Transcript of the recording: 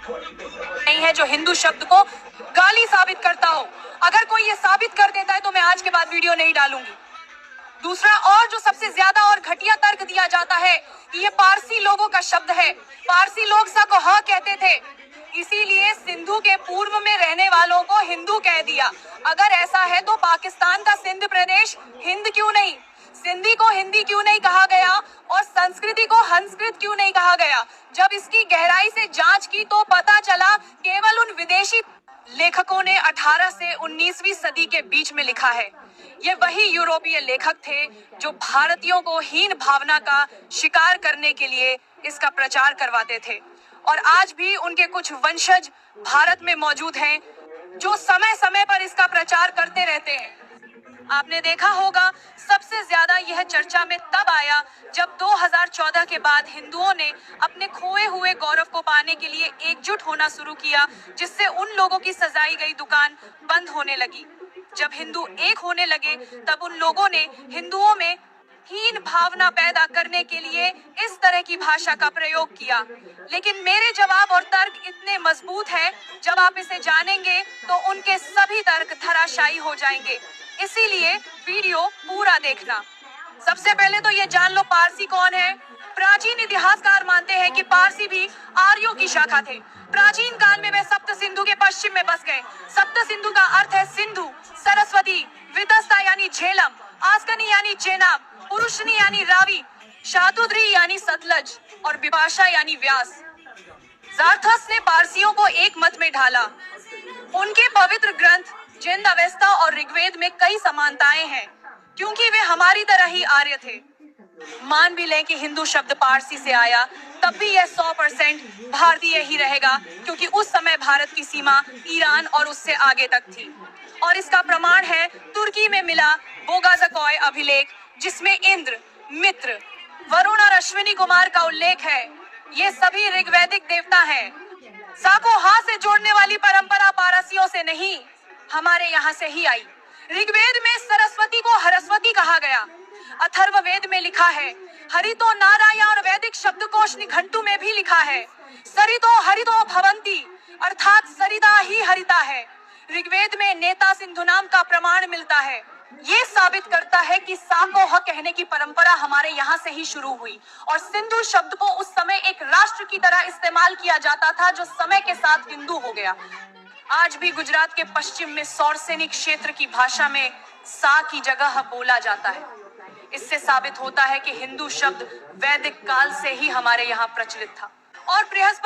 नहीं है जो हिंदू शब्द को गाली साबित करता हो। अगर कोई ये साबित कर देता है तो मैं आज के बाद वीडियो नहीं डालूंगी। दूसरा, और जो सबसे ज्यादा और घटिया तर्क दिया जाता है कि ये पारसी लोगों का शब्द है, पारसी लोग सा को हाँ कहते थे, इसीलिए सिंधु के पूर्व में रहने वालों को हिंदू कह दिया। अगर ऐसा है तो पाकिस्तान का सिंध प्रदेश हिंद क्यों नहीं, सिंधी को हिंदी क्यों नहीं कहा गया और संस्कृति को संस्कृत क्यों नहीं कहा गया? जब इसकी गहराई से जांच की तो पता चला केवल उन विदेशी लेखकों ने 18 से 19वीं सदी के बीच में लिखा है। ये वही यूरोपीय लेखक थे जो भारतीयों को हीन भावना का शिकार करने के लिए इसका प्रचार करवाते थे, और आज भी उनके कुछ वंशज भारत में मौजूद हैं जो समय समय पर इसका प्रचार करते रहते हैं। आपने देखा होगा सबसे ज्यादा यह चर्चा में तब आया जब 2014 के बाद हिंदुओं ने अपने खोए हुए गौरव को पाने के लिए एकजुट होना शुरू किया, जिससे उन लोगों की सजाई गई दुकान बंद होने लगी। जब हिंदू एक होने लगे तब उन लोगों ने हिंदुओं में हीन भावना पैदा करने के लिए इस तरह की भाषा का प्रयोग किया। लेकिन मेरे जवाब और तर्क इतने मजबूत हैं, जब आप इसे जानेंगे तो उनके सभी तर्क धराशायी हो जाएंगे। इसीलिए वीडियो पूरा देखना। सबसे पहले तो ये जान लो पारसी कौन है। प्राचीन इतिहासकार मानते हैं कि पारसी भी आर्यों की शाखा थे। प्राचीन काल में वे सप्त सिंधु के पश्चिम में बस गए। सप्त सिंधु का अर्थ है सिंधु, सरस्वती, वितस्ता यानी झेलम, आस्कनी यानी चेनाब, पुरुषनी यानी रावी, शातुद्री यानी सतलज और विपाशा यानी व्यास। जारथस ने पारसियों को एक मत में ढाला। उनके पवित्र ग्रंथ जिंद, अवेस्ता और ऋग्वेद में कई समानताएं हैं, क्योंकि वे हमारी तरह ही आर्य थे। मान भी लें कि हिंदू शब्द पारसी से आया, तब भी यह 100% भारतीय ही रहेगा, क्योंकि उस समय भारत की सीमा ईरान और उससे आगे तक थी। और इसका प्रमाण है तुर्की में मिला बोगाज़कॉय अभिलेख, जिसमें इंद्र, मित्र, वरुण और अश्विनी कुमार का उल्लेख है। ये सभी ऋग्वैदिक देवता हैं। सा को हा से जोड़ने वाली परंपरा पारसियों से नहीं, हमारे यहाँ से ही आई। ऋग्वेद में सरस्वती को हरस्वती कहा गया। अथर्ववेद में लिखा है हरितो नारायण, और वैदिक शब्दकोश निघंटु में भी लिखा है सरितो हरितो भवंती, अर्थात सरिता ही हरिता है। ऋग्वेद में नेता सिंधु नाम का प्रमाण मिलता है। ये साबित करता है कि सा को ह कहने की परंपरा हमारे यहाँ से ही शुरू हुई, और सिंधु शब्द को उस समय एक राष्ट्र की तरह इस्तेमाल किया जाता था, जो समय के साथ हिंदू हो गया। आज भी गुजरात के पश्चिम में सौरसेनी क्षेत्र की भाषा में सा की जगह बोला जाता है। इससे साबित होता है कि हिंदू शब्द वैदिक काल से ही हमारे यहाँ प्रचलित था। और बृहस्पति